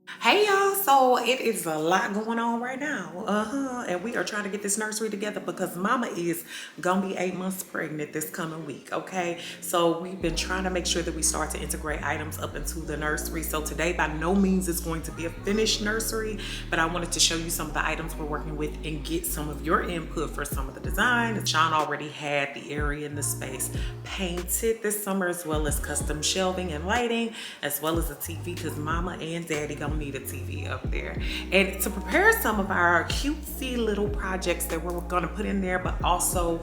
Hey y'all, so it is a lot going on right now. And we are trying to get this nursery together because mama is gonna be 8 months pregnant this coming week. Okay, so we've been trying to make sure that we start to integrate items up into the nursery. So today by no means is going to be a finished nursery, but I wanted to show you some of the items we're working with and get some of your input for some of the design. Sean already had the area in the space painted this summer, as well as custom shelving and lighting, as well as a TV, because mama and daddy gonna need a TV up there. And to prepare some of our cutesy little projects that we're gonna put in there, but also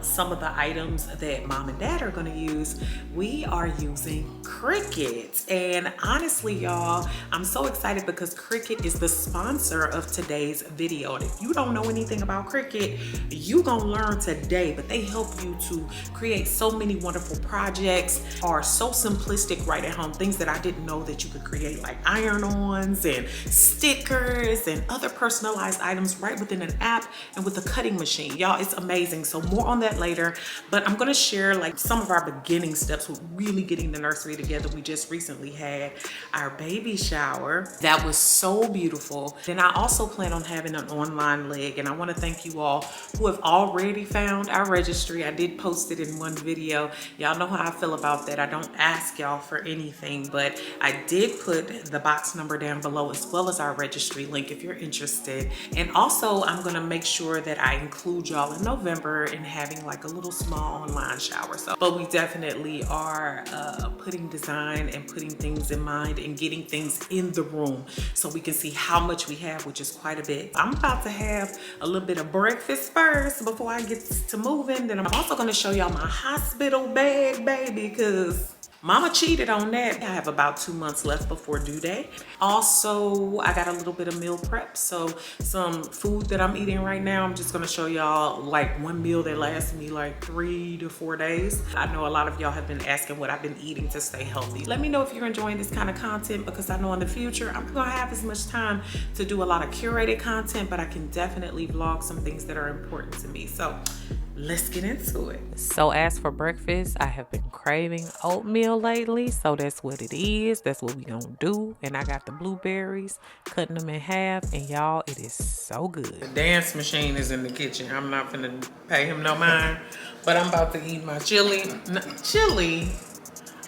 some of the items that mom and dad are gonna use, we are using Cricut. And honestly, y'all, I'm so excited because Cricut is the sponsor of today's video. And if you don't know anything about Cricut, you gonna learn today, but they help you to create so many wonderful projects, are so simplistic right at home, things that I didn't know that you could create, like iron-ons and stickers and other personalized items right within an app and with a cutting machine. Y'all, it's amazing. So more on that later, but I'm gonna share like some of our beginning steps with really getting the nursery together. We just recently had our baby shower. That was so beautiful. Then I also plan on having an online leg, and I wanna thank you all who have already found our registry. I did post it in one video. Y'all know how I feel about that. I don't ask y'all for anything, but I did put the box number down below, as well as our registry link if you're interested. And also I'm gonna make sure that I include y'all in November in having like a little small online shower. So, but we definitely are putting design and putting things in mind and getting things in the room so we can see how much we have, which is quite a bit. I'm about to have a little bit of breakfast first before I get to moving. Then I'm also gonna show y'all my hospital bag, baby, because mama cheated on that. I have about 2 months left before due date. Also, I got a little bit of meal prep. So some food that I'm eating right now, I'm just gonna show y'all like one meal that lasts me like 3 to 4 days. I know a lot of y'all have been asking what I've been eating to stay healthy. Let me know if you're enjoying this kind of content, because I know in the future, I'm gonna have as much time to do a lot of curated content, but I can definitely vlog some things that are important to me. So let's get into it. So as for breakfast, I have been craving oatmeal lately, so that's what it is. That's what we gonna do. And I got the blueberries, cutting them in half, and y'all, it is so good. The dance machine is in the kitchen. I'm not gonna pay him no mind, but I'm about to eat my chili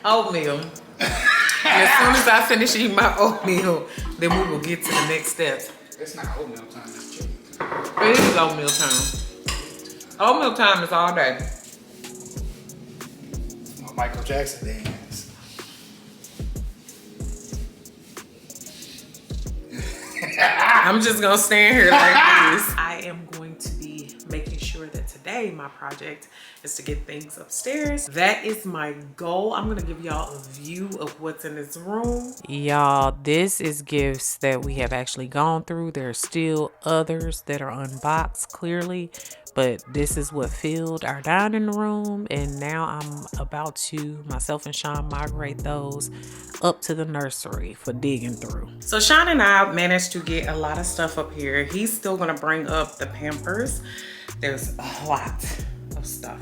oatmeal. As soon as I finish eating my oatmeal, then we will get to the next steps. It's not oatmeal time, it's chili. It is oatmeal time. Oatmeal time is all day. My Michael Jackson dance. I'm just gonna stand here like this. I am going to be making sure that today my project is to get things upstairs. That is my goal. I'm gonna give y'all a view of what's in this room. Y'all, this is gifts that we have actually gone through. There are still others that are unboxed clearly, but this is what filled our dining room, and now I'm about to, myself and Sean, migrate those up to the nursery for digging through. So Sean and I managed to get a lot of stuff up here. He's still gonna bring up the Pampers. There's a lot of stuff,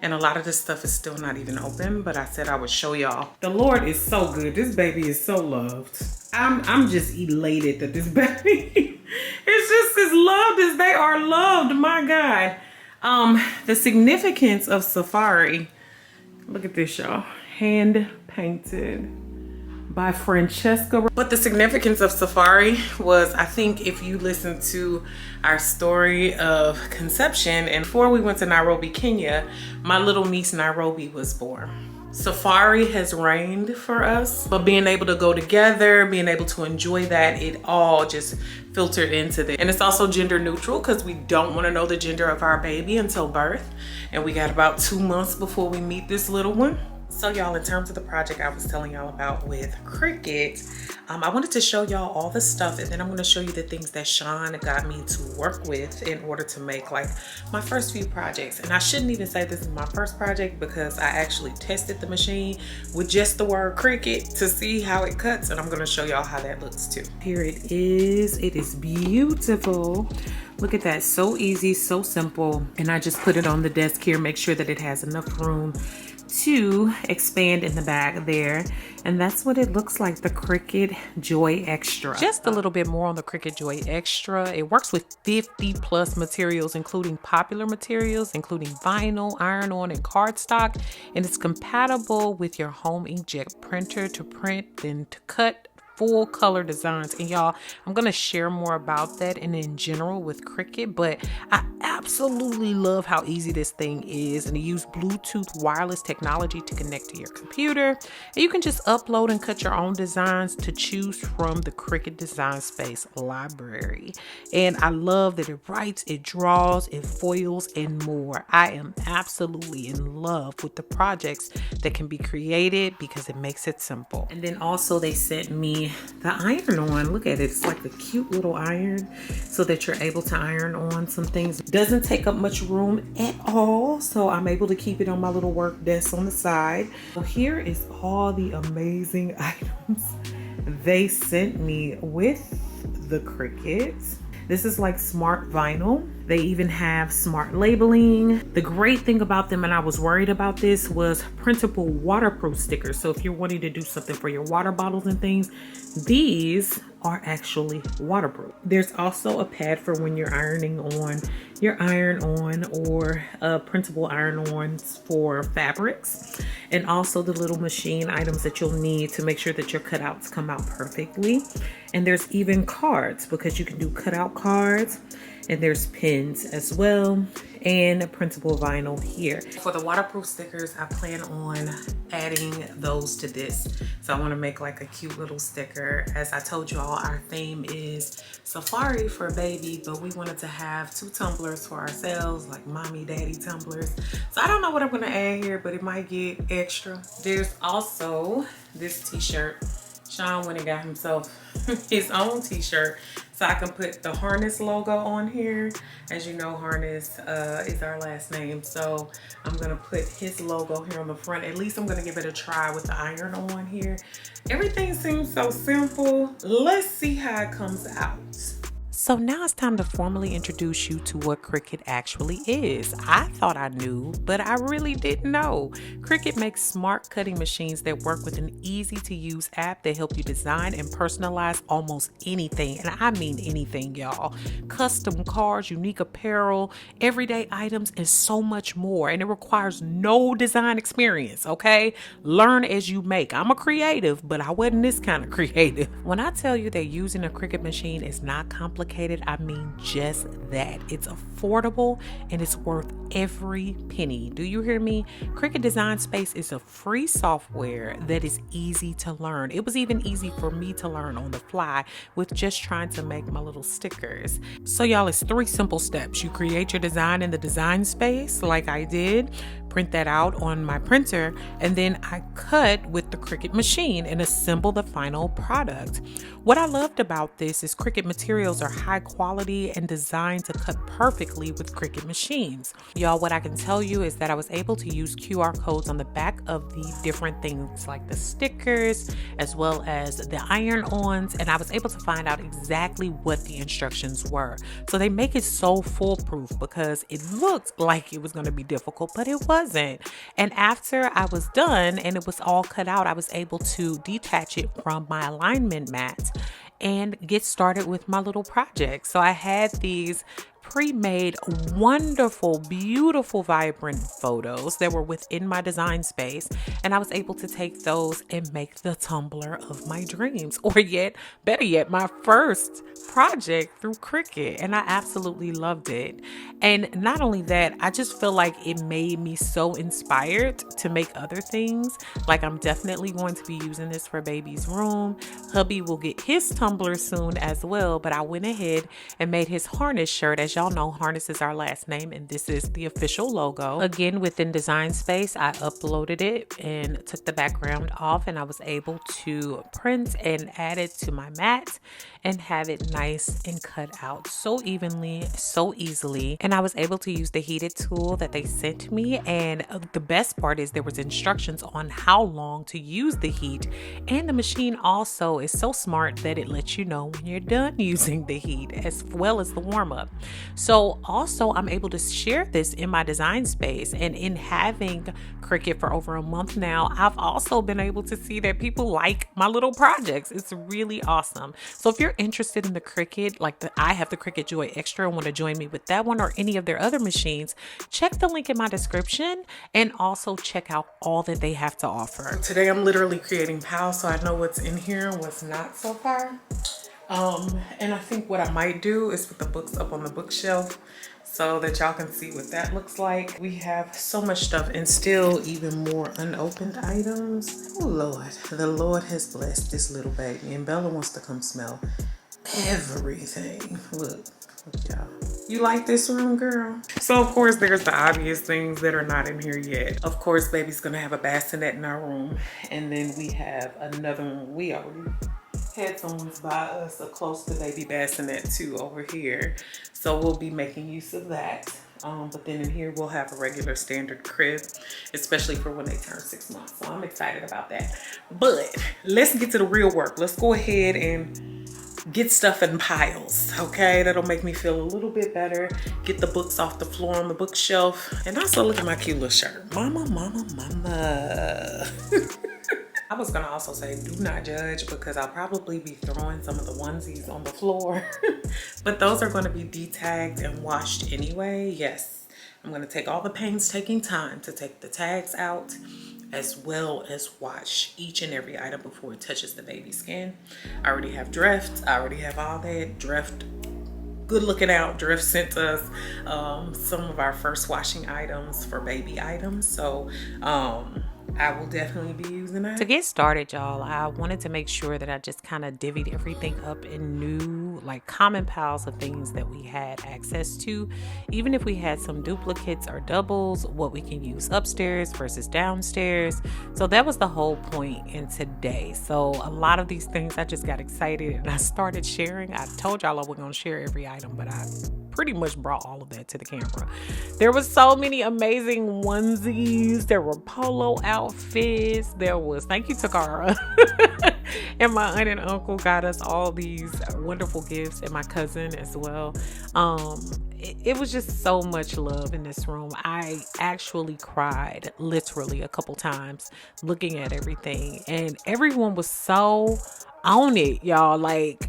and a lot of this stuff is still not even open, but I said I would show y'all. The Lord is so good. This baby is so loved. I'm just elated that this baby is just as loved as they are loved. My God. The significance of Safari. Look at this, y'all. Hand painted by Francesca. But the significance of Safari was, I think if you listen to our story of conception, and before we went to Nairobi, Kenya, my little niece Nairobi was born. Safari has reigned for us, but being able to go together, being able to enjoy that, it all just filtered into this. And it's also gender neutral because we don't want to know the gender of our baby until birth. And we got about 2 months before we meet this little one. So y'all, in terms of the project I was telling y'all about with Cricut, I wanted to show y'all all the stuff, and then I'm going to show you the things that Sean got me to work with in order to make like my first few projects. And I shouldn't even say this is my first project because I actually tested the machine with just the word Cricut to see how it cuts, and I'm going to show y'all how that looks too. Here it is. It is beautiful. Look at that, so easy, so simple. And I just put it on the desk here, make sure that it has enough room to expand in the back there. And that's what it looks like, the Cricut Joy Extra. Just a little bit more on the Cricut Joy Extra. It works with 50 plus materials, including popular materials, including vinyl, iron-on, and cardstock. And it's compatible with your home inkjet printer to print and to cut full color designs. And y'all, I'm gonna share more about that and in general with Cricut, but I absolutely love how easy this thing is, and to use Bluetooth wireless technology to connect to your computer. And you can just upload and cut your own designs to choose from the Cricut Design Space library. And I love that it writes, it draws, it foils, and more. I am absolutely in love with the projects that can be created because it makes it simple. And then also they sent me the iron-on. Look at it. It's like a cute little iron so that you're able to iron on some things. It doesn't take up much room at all, so I'm able to keep it on my little work desk on the side. So here is all the amazing items they sent me with the Cricut. This is like smart vinyl. They even have smart labeling. The great thing about them, and I was worried about this, was printable waterproof stickers. So if you're wanting to do something for your water bottles and things, these are actually waterproof. There's also a pad for when you're ironing on your iron-on or printable iron-ons for fabrics. And also the little machine items that you'll need to make sure that your cutouts come out perfectly. And there's even cards, because you can do cutout cards. And there's pins as well, and printable vinyl here. For the waterproof stickers, I plan on adding those to this. So I want to make like a cute little sticker. As I told you all, our theme is Safari for baby, but we wanted to have 2 tumblers for ourselves, like mommy, daddy tumblers. So I don't know what I'm gonna add here, but it might get extra. There's also this t-shirt. Sean went and got himself his own t-shirt so I can put the Harness logo on here. As you know, Harness is our last name, so I'm gonna put his logo here on the front. At least I'm gonna give it a try with the iron on here. Everything seems so simple. Let's see how it comes out. So now it's time to formally introduce you to what Cricut actually is. I thought I knew, but I really didn't know. Cricut makes smart cutting machines that work with an easy to use app that help you design and personalize almost anything. And I mean anything, y'all. Custom cards, unique apparel, everyday items, and so much more. And it requires no design experience, okay? Learn as you make. I'm a creative, but I wasn't this kind of creative. When I tell you that using a Cricut machine is not complicated, I mean just that. It's affordable and it's worth every penny. Do you hear me? Cricut Design Space is a free software that is easy to learn. It was even easy for me to learn on the fly with just trying to make my little stickers. So y'all, it's 3 simple steps. You create your design in the design space like I did, print that out on my printer, and then I cut with the Cricut machine and assemble the final product. What I loved about this is Cricut materials are high quality and designed to cut perfectly with Cricut machines. Y'all, what I can tell you is that I was able to use QR codes on the back of the different things like the stickers as well as the iron-ons, and I was able to find out exactly what the instructions were. So they make it so foolproof because it looked like it was going to be difficult, but it wasn't. And after I was done and it was all cut out, I was able to detach it from my alignment mat and get started with my little project. So I had these pre-made wonderful, beautiful, vibrant photos that were within my design space, and I was able to take those and make the tumbler of my dreams, or yet better yet, my first project through Cricut, and I absolutely loved it. And not only that, I just feel like it made me so inspired to make other things. Like, I'm definitely going to be using this for baby's room. Hubby will get his tumbler soon as well, but I went ahead and made his Harness shirt. As y'all know, Harness is our last name, and this is the official logo. Again, within Design Space, I uploaded it and took the background off, and I was able to print and add it to my mat. and have it nice and cut out so evenly, so easily. And I was able to use the heated tool that they sent me. And the best part is there was instructions on how long to use the heat. And the machine also is so smart that it lets you know when you're done using the heat as well as the warm up. So also I'm able to share this in my design space, and in having Cricut for over a month now, I've also been able to see that people like my little projects. It's really awesome. So if you're interested in the Cricut, I have the Cricut Joy Extra and want to join me with that one or any of their other machines, check the link in my description and also check out all that they have to offer. Today I'm literally creating piles, so I know what's in here and what's not so far. And I think what I might do is put the books up on the bookshelf so that y'all can see what that looks like. We have so much stuff and still even more unopened items. Oh Lord, the Lord has blessed this little baby, and Bella wants to come smell everything. Look y'all. You like this room, girl? So of course there's the obvious things that are not in here yet. Of course baby's gonna have a bassinet in our room, and then we have another one. We already had someone buy us a close to baby bassinet too over here, so we'll be making use of that. But then in here we'll have a regular standard crib, especially for when they turn 6 months, so I'm excited about that. But let's get to the real work. Let's go ahead and get stuff in piles, okay? That'll make me feel a little bit better. Get the books off the floor on the bookshelf, and also look at my cute little shirt. Mama, mama, mama. I was gonna also say do not judge, because I'll probably be throwing some of the onesies on the floor. But those are gonna be de-tagged and washed anyway. Yes, I'm gonna take all the painstaking time to take the tags out, as well as wash each and every item before it touches the baby skin. I already have Drift, I already have all that. Drift, good looking out. Drift sent us some of our first washing items for baby items. So I will definitely be using that. To get started, y'all, I wanted to make sure that I just kind of divvied everything up in new, like common piles of things that we had access to. Even if we had some duplicates or doubles, what we can use upstairs versus downstairs. So that was the whole point in today. So a lot of these things, I just got excited and I started sharing. I told y'all I wasn't going to share every item, but I pretty much brought all of that to the camera. There was so many amazing onesies. There were polo outfits. There was, thank you Takara. And my aunt and uncle got us all these wonderful gifts, and my cousin as well. It was just so much love in this room. I actually cried literally a couple times looking at everything, and everyone was so on it, y'all. Like,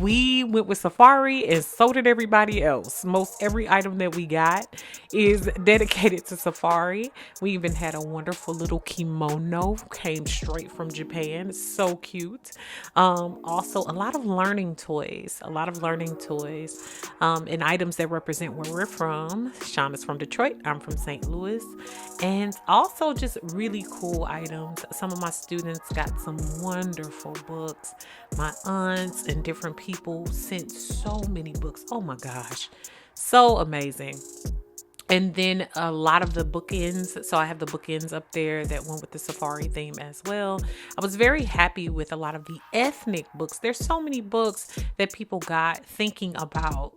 we went with Safari, and so did everybody else. Most every item that we got is dedicated to Safari. We even had a wonderful little kimono, came straight from Japan. It's so cute. Also a lot of learning toys, and items that represent where we're from. Sean is from Detroit, I'm from St. Louis. And also just really cool items. Some of my students got some wonderful books. My aunts and different people sent so many books. Oh my gosh, so amazing. And then a lot of the bookends. So I have the bookends up there that went with the Safari theme as well. I was very happy with a lot of the ethnic books. There's so many books that people got thinking about,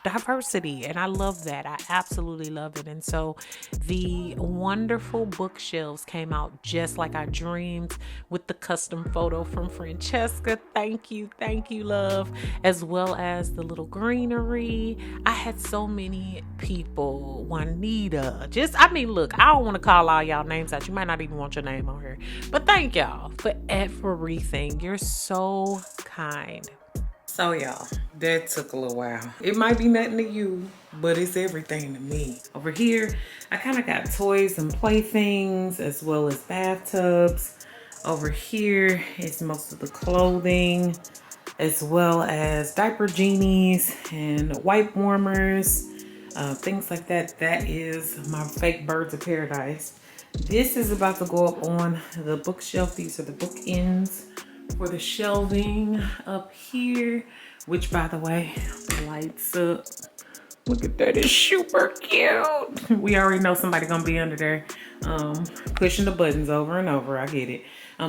diversity. And I love that. I absolutely love it. And so the wonderful bookshelves came out just like I dreamed, with the custom photo from Francesca. Thank you, love. As well as the little greenery. I had so many people. Juanita, look, I don't want to call all y'all names out. You might not even want your name on here, but thank y'all for everything. You're so kind. So y'all, that took a little while. It might be nothing to you, but it's everything to me. Over here, I kind of got toys and playthings as well as bathtubs. Over here is most of the clothing, as well as diaper genies and wipe warmers. Things like that. That is my fake birds of paradise. This is about to go up on the bookshelf. These are the bookends for the shelving up here, which, by the way, lights up. Look at that, it's super cute. We already know somebody gonna be under there pushing the buttons over and over. I get it.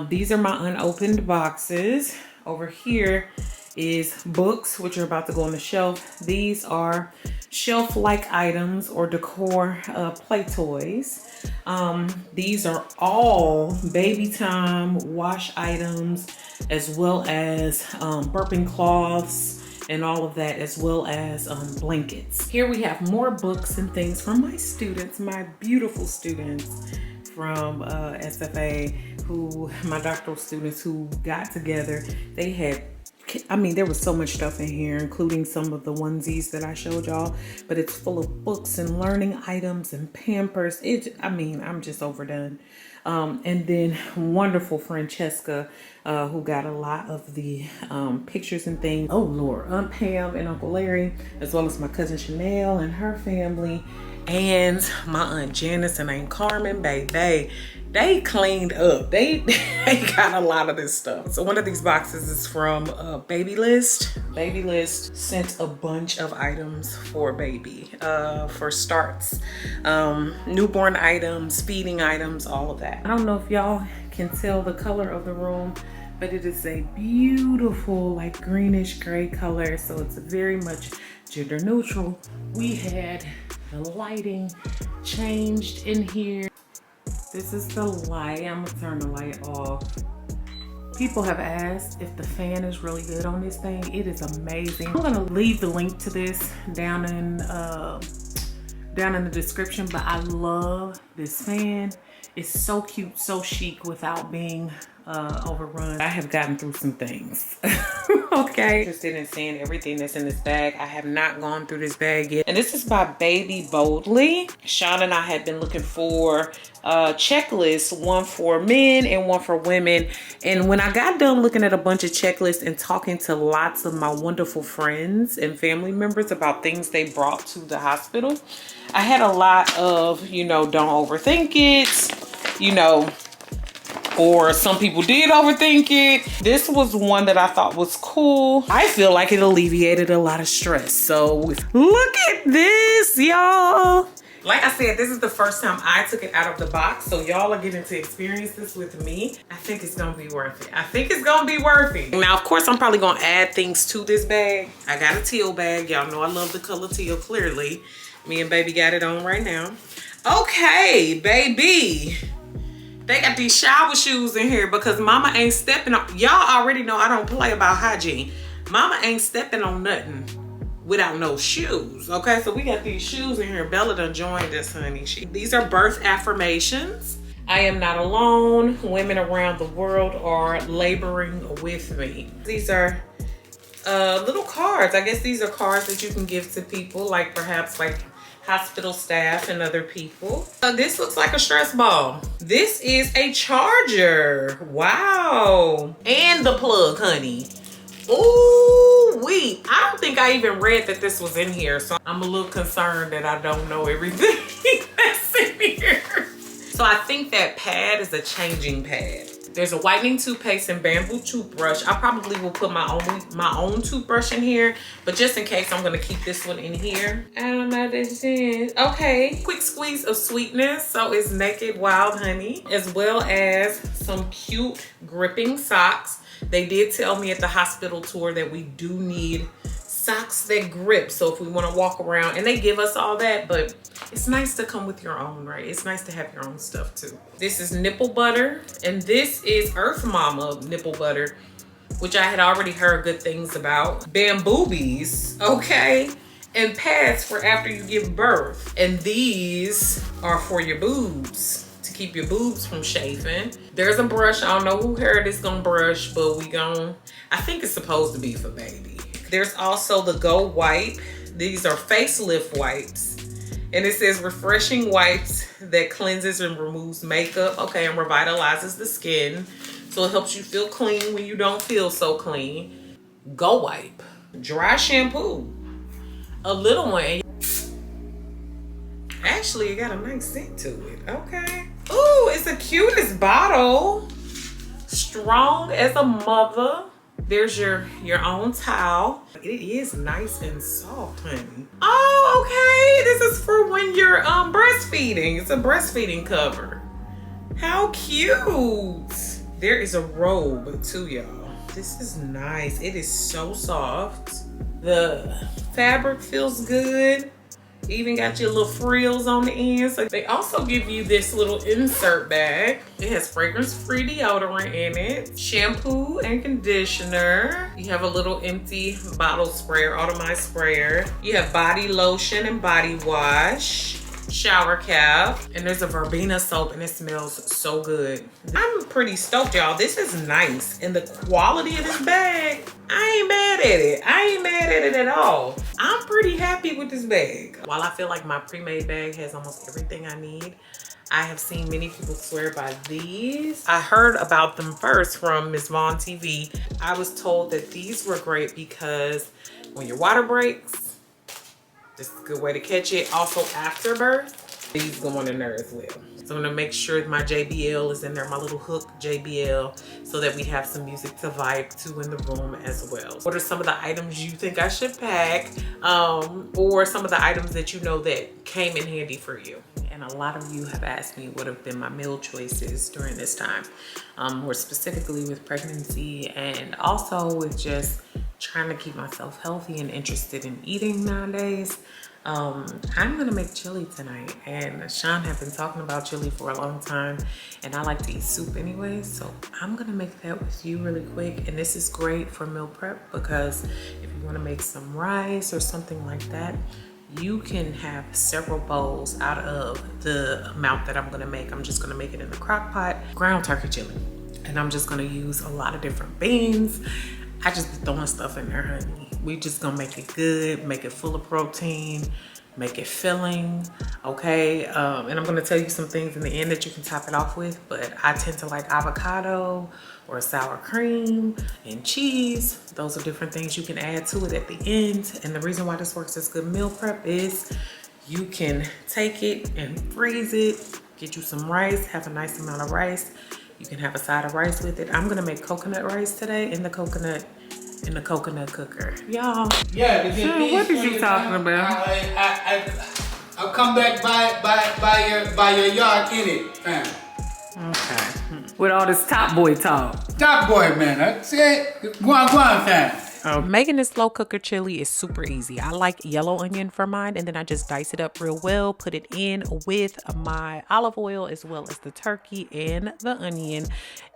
These are my unopened boxes. Over here is books, which are about to go on the shelf. These are shelf-like items or decor play toys. These are all baby time wash items, as well as burping cloths and all of that, as well as blankets. Here we have more books and things from my students, my beautiful students from SFA, my doctoral students who got together. They had, I mean, there was so much stuff in here, including some of the onesies that I showed y'all, but it's full of books and learning items and Pampers. I mean, I'm just overdone. And then wonderful Francesca, who got a lot of the pictures and things. Oh Lord, Aunt Pam and Uncle Larry, as well as my cousin Chanel and her family, and my Aunt Janice and Aunt Carmen, baby. They cleaned up. They got a lot of this stuff. So one of these boxes is from Baby List. Baby List sent a bunch of items for baby, for starts, newborn items, feeding items, all of that. I don't know if y'all can tell the color of the room, but it is a beautiful like greenish gray color. So it's very much gender neutral. We had the lighting changed in here. This is the light. I'm gonna turn the light off. People have asked if the fan is really good on this thing. It is amazing. I'm gonna leave the link to this down in the description, but I love this fan. It's so cute, so chic without being overrun. I have gotten through some things. Okay. Interested in seeing everything that's in this bag. I have not gone through this bag yet. And this is by Baby Boldly. Sean and I had been looking for checklists, one for men and one for women. And when I got done looking at a bunch of checklists and talking to lots of my wonderful friends and family members about things they brought to the hospital, I had a lot of, you know, don't overthink it, you know, or some people did overthink it. This was one that I thought was cool. I feel like it alleviated a lot of stress. So look at this, y'all. Like I said, this is the first time I took it out of the box. So y'all are getting to experience this with me. I think it's gonna be worth it. I think it's gonna be worth it. Now, of course, I'm probably gonna add things to this bag. I got a teal bag. Y'all know I love the color teal, clearly. Me and baby got it on right now. Okay, baby. They got these shower shoes in here because mama ain't stepping on, y'all already know I don't play about hygiene. Mama ain't stepping on nothing without no shoes, okay? So we got these shoes in here. Bella done joined us, honey. These are birth affirmations. I am not alone. Women around the world are laboring with me. These are little cards. I guess these are cards that you can give to people, like perhaps like hospital staff and other people. This looks like a stress ball. This is a charger. Wow. And the plug, honey. Ooh, I don't think I even read that this was in here, so I'm a little concerned that I don't know everything that's in here. So I think that pad is a changing pad. There's a whitening toothpaste and bamboo toothbrush. I probably will put my own toothbrush in here, but just in case, I'm gonna keep this one in here. I don't know what this is. Okay, quick squeeze of sweetness. So it's Naked Wild Honey, as well as some cute gripping socks. They did tell me at the hospital tour that we do need socks that grip, so if we want to walk around, and they give us all that, but it's nice to come with your own, right? It's nice to have your own stuff too. This is nipple butter, and this is Earth Mama nipple butter, which I had already heard good things about. Bamboobies, okay, and pads for after you give birth, and these are for your boobs, to keep your boobs from chafing. There's a brush. I don't know who hair this gonna brush, but I think it's supposed to be for baby. There's also the Go Wipe. These are facelift wipes. And it says refreshing wipes that cleanses and removes makeup, okay, and revitalizes the skin. So it helps you feel clean when you don't feel so clean. Go Wipe. Dry shampoo. A little one. Actually, it got a nice scent to it, okay. Ooh, it's the cutest bottle. Strong as a mother. There's your own towel. It is nice and soft, honey. Oh, okay. This is for when you're breastfeeding. It's a breastfeeding cover. How cute. There is a robe too, y'all. This is nice. It is so soft. The fabric feels good. Even got your little frills on the end. So they also give you this little insert bag. It has fragrance-free deodorant in it, shampoo and conditioner. You have a little empty bottle sprayer, automized sprayer. You have body lotion and body wash, shower cap, and there's a verbena soap and it smells so good. I'm pretty stoked, y'all. This is nice. And the quality of this bag, I ain't mad at it. I ain't mad at it at all. I'm pretty happy with this bag. While I feel like my pre-made bag has almost everything I need, I have seen many people swear by these. I heard about them first from Miss Vaughn TV. I was told that these were great because when your water breaks, this is a good way to catch it. Also after birth, these go in there as well. So I'm gonna make sure my JBL is in there, my little hook JBL, so that we have some music to vibe to in the room as well. What are some of the items you think I should pack? Or some of the items that you know that came in handy for you? And a lot of you have asked me what have been my meal choices during this time, more specifically with pregnancy and also with just trying to keep myself healthy and interested in eating nowadays. I'm gonna make chili tonight, and Sean have been talking about chili for a long time, and I like to eat soup anyway, so I'm gonna make that with you really quick. And this is great for meal prep because if you want to make some rice or something like that, you can have several bowls out of the amount that I'm gonna make. I'm just gonna make it in the crock pot, ground turkey chili, and I'm just gonna use a lot of different beans. I just be throwing stuff in there, honey. We just gonna make it good, make it full of protein, make it filling, okay? And I'm gonna tell you some things in the end that you can top it off with, but I tend to like avocado or sour cream and cheese. Those are different things you can add to it at the end. And the reason why this works as good meal prep is you can take it and freeze it, get you some rice, have a nice amount of rice. You can have a side of rice with it. I'm gonna make coconut rice today in the coconut cooker. Y'all. Yeah, what is you talking about? I'll come back by your yard in it, fam. Okay. With all this top boy talk. Top boy, man. That's it. Go on, fam. Making this slow cooker chili is super easy. I like yellow onion for mine, and then I just dice it up real well, put it in with my olive oil as well as the turkey and the onion.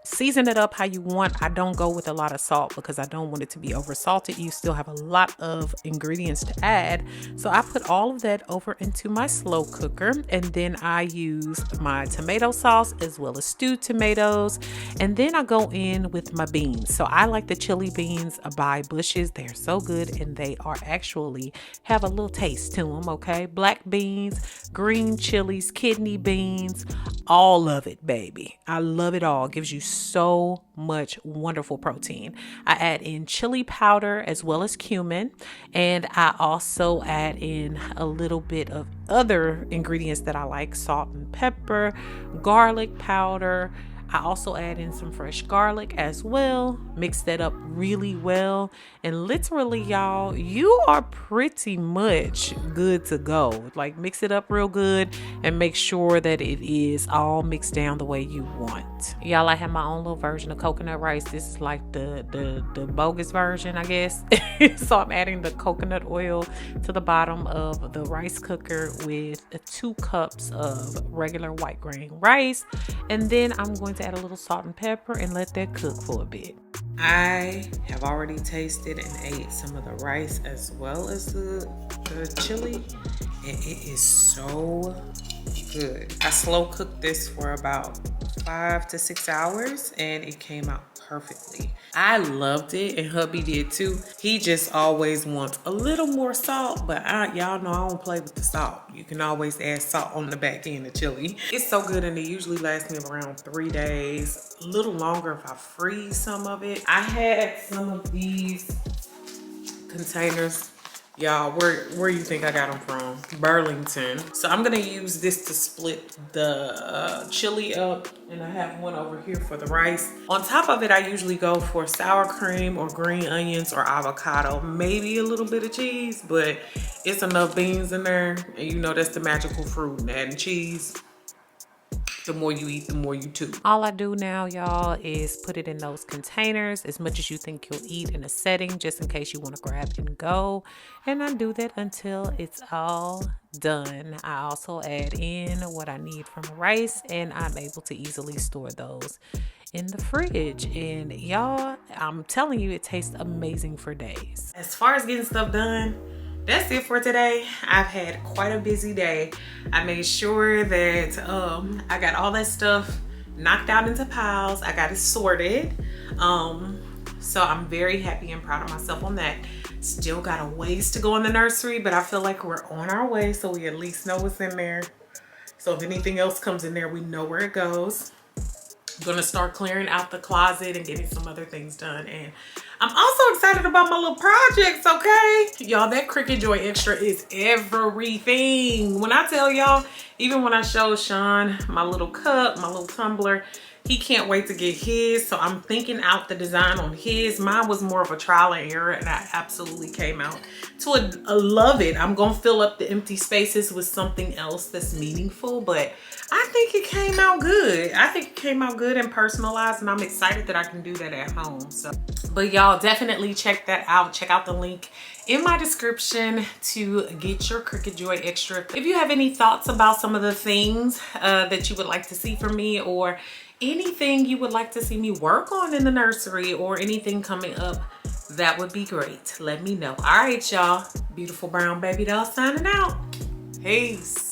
Season it up how you want. I don't go with a lot of salt because I don't want it to be over salted. You still have a lot of ingredients to add. So I put all of that over into my slow cooker, and then I use my tomato sauce as well as stewed tomatoes. And then I go in with my beans. So I like the chili beans by Bush's. They're so good, and they are actually have a little taste to them, okay? Black beans, green chilies, kidney beans, all of it, baby. I love it all. It gives you so much wonderful protein. I add in chili powder as well as cumin, and I also add in a little bit of other ingredients that I like: salt and pepper, garlic powder. I also add in some fresh garlic as well. Mix that up really well. And literally, y'all, you are pretty much good to go. Like, mix it up real good and make sure that it is all mixed down the way you want. Y'all, I have my own little version of coconut rice. This is like the bogus version, I guess. So I'm adding the coconut oil to the bottom of the rice cooker with 2 cups of regular white grain rice. And then I'm going to add a little salt and pepper and let that cook for a bit. I have already tasted and ate some of the rice as well as the chili, and it is so good. I slow cooked this for about 5 to 6 hours, and it came out perfectly. I loved it, and hubby did too. He just always wants a little more salt, but y'all know I don't play with the salt. You can always add salt on the back end of chili. It's so good, and it usually lasts me around 3 days. A little longer if I freeze some of it. I had some of these containers. Y'all, where you think I got them from? Burlington. So I'm gonna use this to split the chili up, and I have one over here for the rice. On top of it, I usually go for sour cream or green onions or avocado, maybe a little bit of cheese, but it's enough beans in there, and you know that's the magical fruit, and adding cheese. The more you eat, the more you too. All I do now, y'all, is put it in those containers as much as you think you'll eat in a setting, just in case you want to grab and go. And I do that until it's all done. I also add in what I need from rice, and I'm able to easily store those in the fridge. And y'all, I'm telling you, it tastes amazing for days. As far as getting stuff done, that's it for today. I've had quite a busy day. I made sure that I got all that stuff knocked out into piles. I got it sorted. So I'm very happy and proud of myself on that. Still got a ways to go in the nursery, but I feel like we're on our way, so we at least know what's in there. So if anything else comes in there, we know where it goes. I'm gonna start clearing out the closet and getting some other things done. And I'm also excited about my little projects, okay? Y'all, that Cricket Joy Extra is everything. When I tell y'all, even when I showed Sean my little cup, my little tumbler, he can't wait to get his. So I'm thinking out the design on his. Mine was more of a trial and error, and I absolutely came out to love it. I'm gonna fill up the empty spaces with something else that's meaningful, but I think it came out good. I think it came out good and personalized, and I'm excited that I can do that at home. So, but y'all definitely check that out. Check out the link in my description to get your Cricket Joy Extra. If you have any thoughts about some of the things that you would like to see from me, or anything you would like to see me work on in the nursery, or anything coming up, that would be great. Let me know. All right, y'all. Beautiful Brown Baby Doll signing out. Peace.